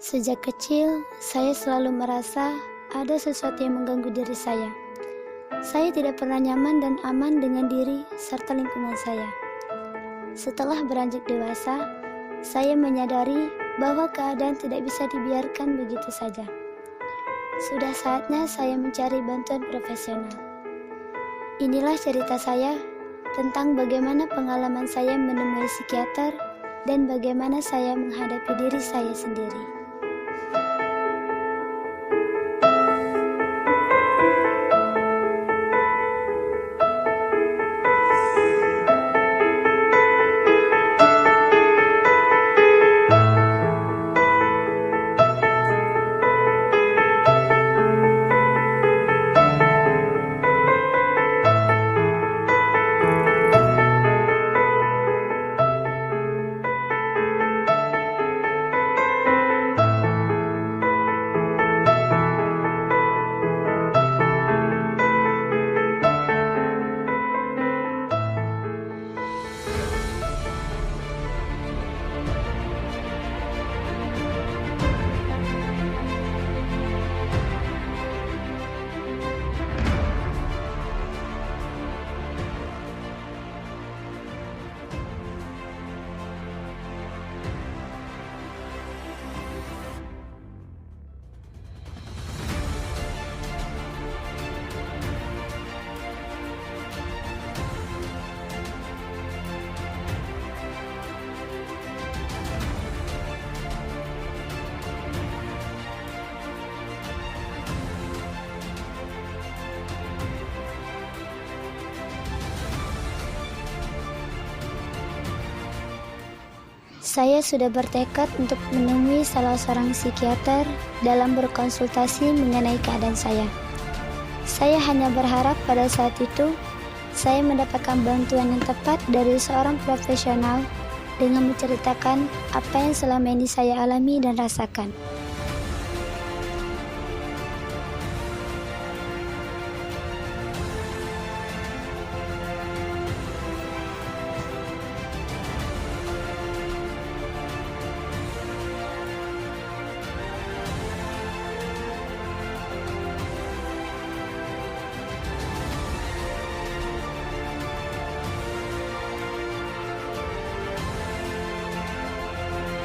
Sejak kecil, saya selalu merasa ada sesuatu yang mengganggu diri saya. Saya tidak pernah nyaman dan aman dengan diri serta lingkungan saya. Setelah beranjak dewasa, saya menyadari bahwa keadaan tidak bisa dibiarkan begitu saja. Sudah saatnya saya mencari bantuan profesional. Inilah cerita saya tentang bagaimana pengalaman saya menemui psikiater dan bagaimana saya menghadapi diri saya sendiri. Saya sudah bertekad untuk menemui salah seorang psikiater dalam berkonsultasi mengenai keadaan saya. Saya hanya berharap pada saat itu saya mendapatkan bantuan yang tepat dari seorang profesional dengan menceritakan apa yang selama ini saya alami dan rasakan.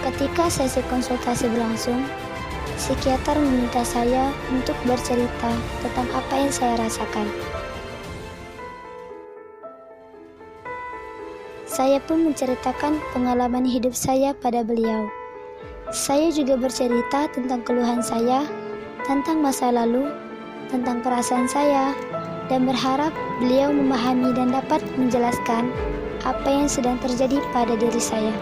Ketika sesi konsultasi berlangsung, psikiater meminta saya untuk bercerita tentang apa yang saya rasakan. Saya pun menceritakan pengalaman hidup saya pada beliau. Saya juga bercerita tentang keluhan saya, tentang masa lalu, tentang perasaan saya, dan berharap beliau memahami dan dapat menjelaskan apa yang sedang terjadi pada diri saya.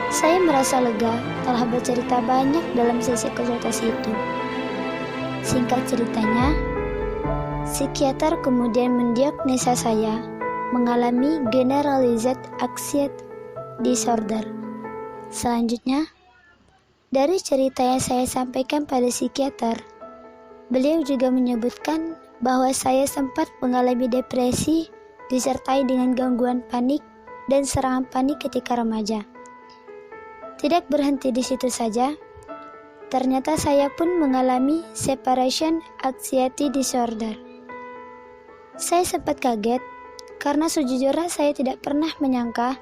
Saya merasa lega telah bercerita banyak dalam sesi konsultasi itu. Singkat ceritanya, psikiater kemudian mendiagnosa saya mengalami generalized anxiety disorder. Selanjutnya, dari cerita yang saya sampaikan pada psikiater, beliau juga menyebutkan bahwa saya sempat mengalami depresi disertai dengan gangguan panik dan serangan panik ketika remaja. Tidak berhenti di situ saja, ternyata saya pun mengalami separation anxiety disorder. Saya sempat kaget karena sejujurnya saya tidak pernah menyangka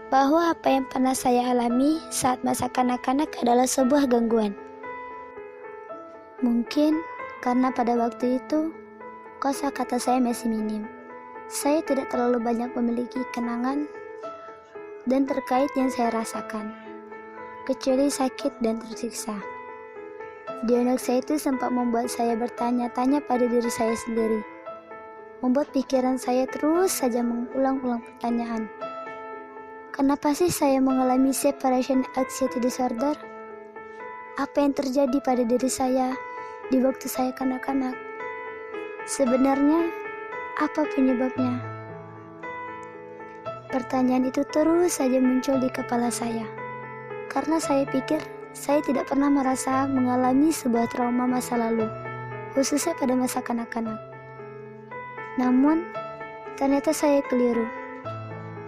bahwa apa yang pernah saya alami saat masa kanak-kanak adalah sebuah gangguan. Mungkin karena pada waktu itu kosakata saya masih minim. Saya tidak terlalu banyak memiliki kenangan dan terkait yang saya rasakan, kecuali sakit dan tersiksa. Diagnosa itu sempat membuat saya bertanya-tanya pada diri saya sendiri, membuat pikiran saya terus saja mengulang-ulang pertanyaan. Kenapa sih saya mengalami separation anxiety disorder? Apa yang terjadi pada diri saya di waktu saya kanak-kanak? Sebenarnya, apa penyebabnya? Pertanyaan itu terus saja muncul di kepala saya. Karena saya pikir saya tidak pernah merasa mengalami sebuah trauma masa lalu, khususnya pada masa kanak-kanak. Namun, ternyata saya keliru.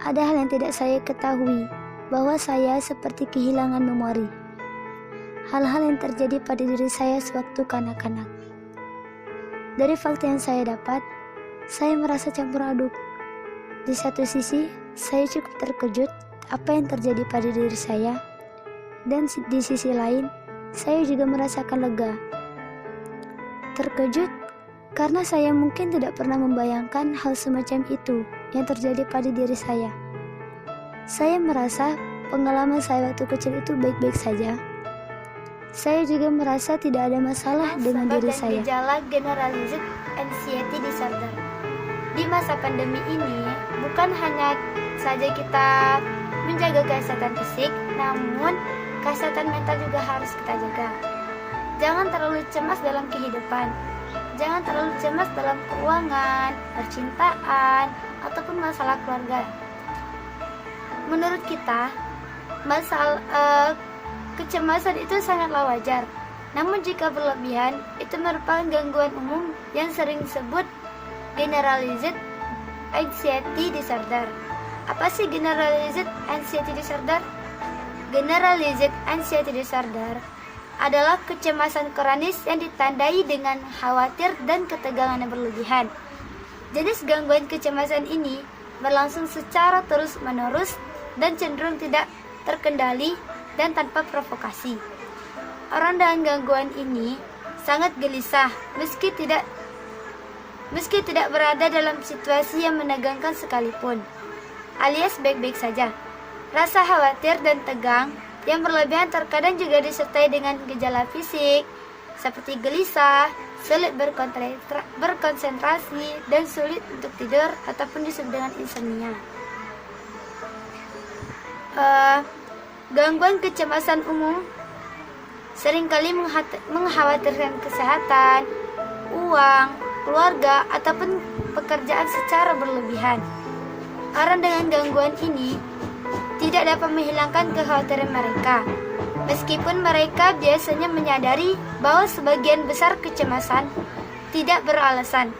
Ada hal yang tidak saya ketahui, bahwa saya seperti kehilangan memori. hal-hal yang terjadi pada diri saya sewaktu kanak-kanak. Dari fakta yang saya dapat, saya merasa campur aduk. Di satu sisi, saya cukup terkejut apa yang terjadi pada diri saya, dan di sisi lain, saya juga merasakan lega. Terkejut karena saya mungkin tidak pernah membayangkan hal semacam itu yang terjadi pada diri saya. Saya merasa pengalaman saya waktu kecil itu baik-baik saja. Saya juga merasa tidak ada masalah dengan diri saya. Gejala generalized anxiety disorder. Di masa pandemi ini, bukan hanya saja kita menjaga kesehatan fisik, namun kesehatan mental juga harus kita jaga. Jangan terlalu cemas dalam kehidupan. Jangan terlalu cemas dalam keuangan, percintaan, ataupun masalah keluarga. Menurut kita, kecemasan itu sangatlah wajar. Namun jika berlebihan, itu merupakan gangguan umum yang sering disebut generalized anxiety disorder. Apa sih generalized anxiety disorder? Generalized anxiety disorder adalah kecemasan kronis yang ditandai dengan khawatir dan ketegangan yang berlebihan. Jenis gangguan kecemasan ini berlangsung secara terus-menerus dan cenderung tidak terkendali dan tanpa provokasi. Orang dengan gangguan ini sangat gelisah meski tidak berada dalam situasi yang menegangkan sekalipun, alias baik-baik saja. Rasa khawatir dan tegang yang berlebihan terkadang juga disertai dengan gejala fisik seperti gelisah, sulit berkonsentrasi, dan sulit untuk tidur ataupun disebut dengan insomnia. Gangguan kecemasan umum seringkali mengkhawatirkan kesehatan, uang, keluarga, ataupun pekerjaan secara berlebihan. Orang dengan gangguan ini tidak dapat menghilangkan kekhawatiran mereka, meskipun mereka biasanya menyadari bahwa sebagian besar kecemasan tidak beralasan.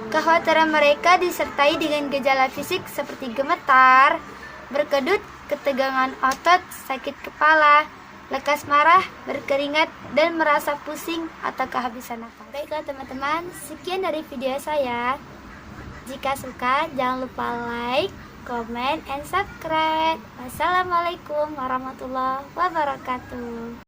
Kekhawatiran mereka disertai dengan gejala fisik seperti gemetar, berkedut, ketegangan otot, sakit kepala, lekas marah, berkeringat, dan merasa pusing atau kehabisan nafas. Baiklah teman-teman, sekian dari video saya. Jika suka, jangan lupa like, comment, and subscribe. Wassalamualaikum warahmatullahi wabarakatuh.